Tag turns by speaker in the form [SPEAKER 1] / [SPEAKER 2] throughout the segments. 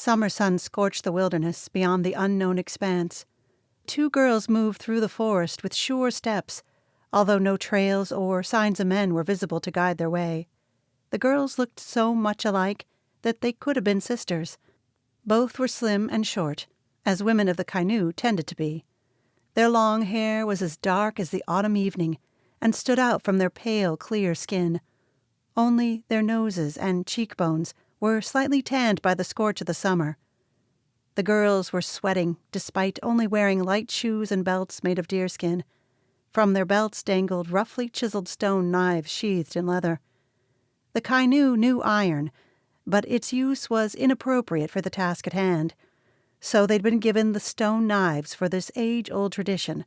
[SPEAKER 1] Summer sun scorched the wilderness beyond the unknown expanse. 2 girls moved through the forest with sure steps, although no trails or signs of men were visible to guide their way. The girls looked so much alike that they could have been sisters. Both were slim and short, as women of the Kainuu tended to be. Their long hair was as dark as the autumn evening and stood out from their pale, clear skin. Only their noses and cheekbones were slightly tanned by the scorch of the summer. The girls were sweating despite only wearing light shoes and belts made of deerskin. From their belts dangled roughly chiseled stone knives sheathed in leather. The Kainuu knew iron, but its use was inappropriate for the task at hand, so they'd been given the stone knives for this age-old tradition,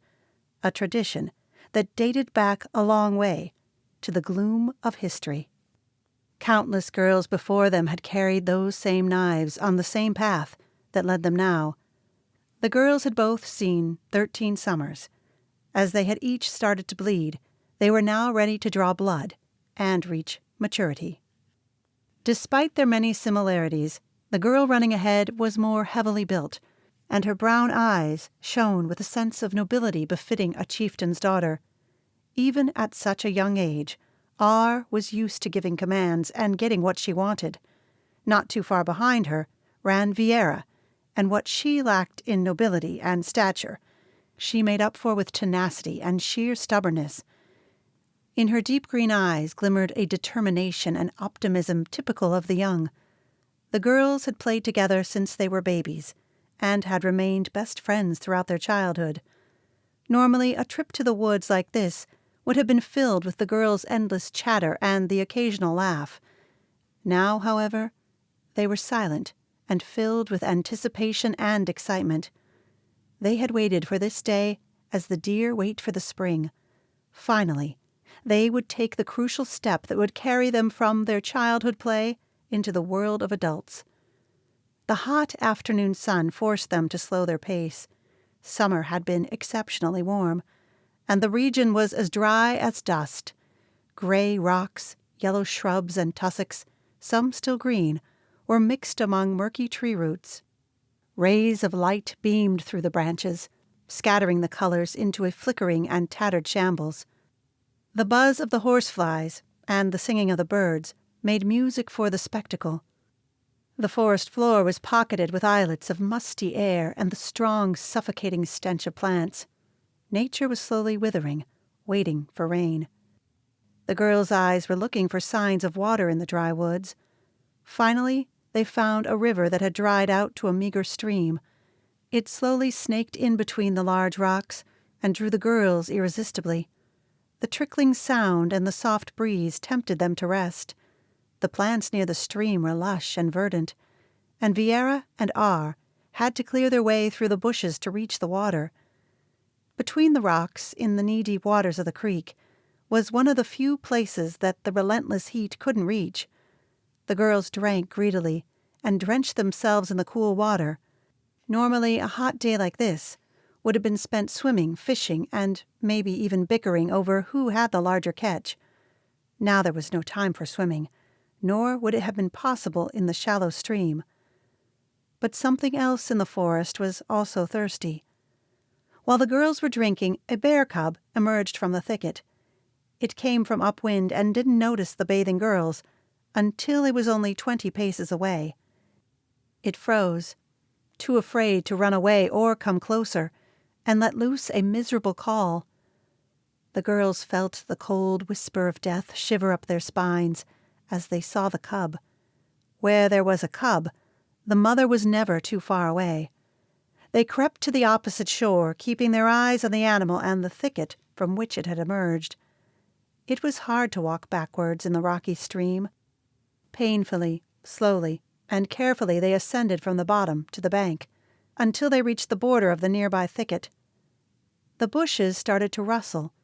[SPEAKER 1] a tradition that dated back a long way, to the gloom of history. Countless girls before them had carried those same knives on the same path that led them now. The girls had both seen 13 summers. As they had each started to bleed, they were now ready to draw blood and reach maturity. Despite their many similarities, the girl running ahead was more heavily built, and her brown eyes shone with a sense of nobility befitting a chieftain's daughter. Even at such a young age, R was used to giving commands and getting what she wanted. Not too far behind her ran Vierra, and what she lacked in nobility and stature, she made up for with tenacity and sheer stubbornness. In her deep green eyes glimmered a determination and optimism typical of the young. The girls had played together since they were babies, and had remained best friends throughout their childhood. Normally, a trip to the woods like this would have been filled with the girls' endless chatter and the occasional laugh. Now, however, they were silent and filled with anticipation and excitement. They had waited for this day as the deer wait for the spring. Finally, they would take the crucial step that would carry them from their childhood play into the world of adults. The hot afternoon sun forced them to slow their pace. Summer had been exceptionally warm, and the region was as dry as dust. Gray rocks, yellow shrubs and tussocks, some still green, were mixed among murky tree roots. Rays of light beamed through the branches, scattering the colors into a flickering and tattered shambles. The buzz of the horseflies and the singing of the birds made music for the spectacle. The forest floor was pocketed with islets of musty air and the strong, suffocating stench of plants. Nature was slowly withering, waiting for rain. The girls' eyes were looking for signs of water in the dry woods. Finally, they found a river that had dried out to a meager stream. It slowly snaked in between the large rocks and drew the girls irresistibly. The trickling sound and the soft breeze tempted them to rest. The plants near the stream were lush and verdant, and Vierra and R had to clear their way through the bushes to reach the water. Between the rocks, in the knee-deep waters of the creek, was one of the few places that the relentless heat couldn't reach. The girls drank greedily and drenched themselves in the cool water. Normally, a hot day like this would have been spent swimming, fishing, and maybe even bickering over who had the larger catch. Now there was no time for swimming, nor would it have been possible in the shallow stream. But something else in the forest was also thirsty. While the girls were drinking, a bear cub emerged from the thicket. It came from upwind and didn't notice the bathing girls until it was only 20 paces away. It froze, too afraid to run away or come closer, and let loose a miserable call. The girls felt the cold whisper of death shiver up their spines as they saw the cub. Where there was a cub, the mother was never too far away. They crept to the opposite shore, keeping their eyes on the animal and the thicket from which it had emerged. It was hard to walk backwards in the rocky stream. Painfully, slowly, and carefully they ascended from the bottom to the bank, until they reached the border of the nearby thicket. The bushes started to rustle,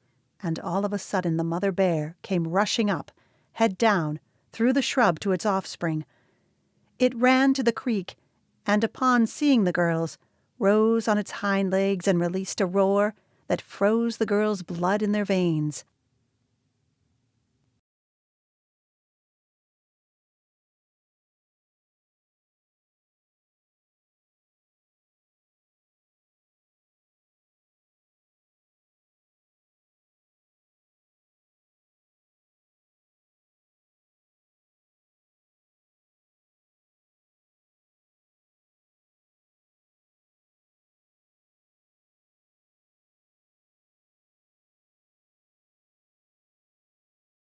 [SPEAKER 1] and all of a sudden the mother bear came rushing up, head down, through the shrub to its offspring. It ran to the creek, and upon seeing the girls, rose on its hind legs and released a roar that froze the girls' blood in their veins.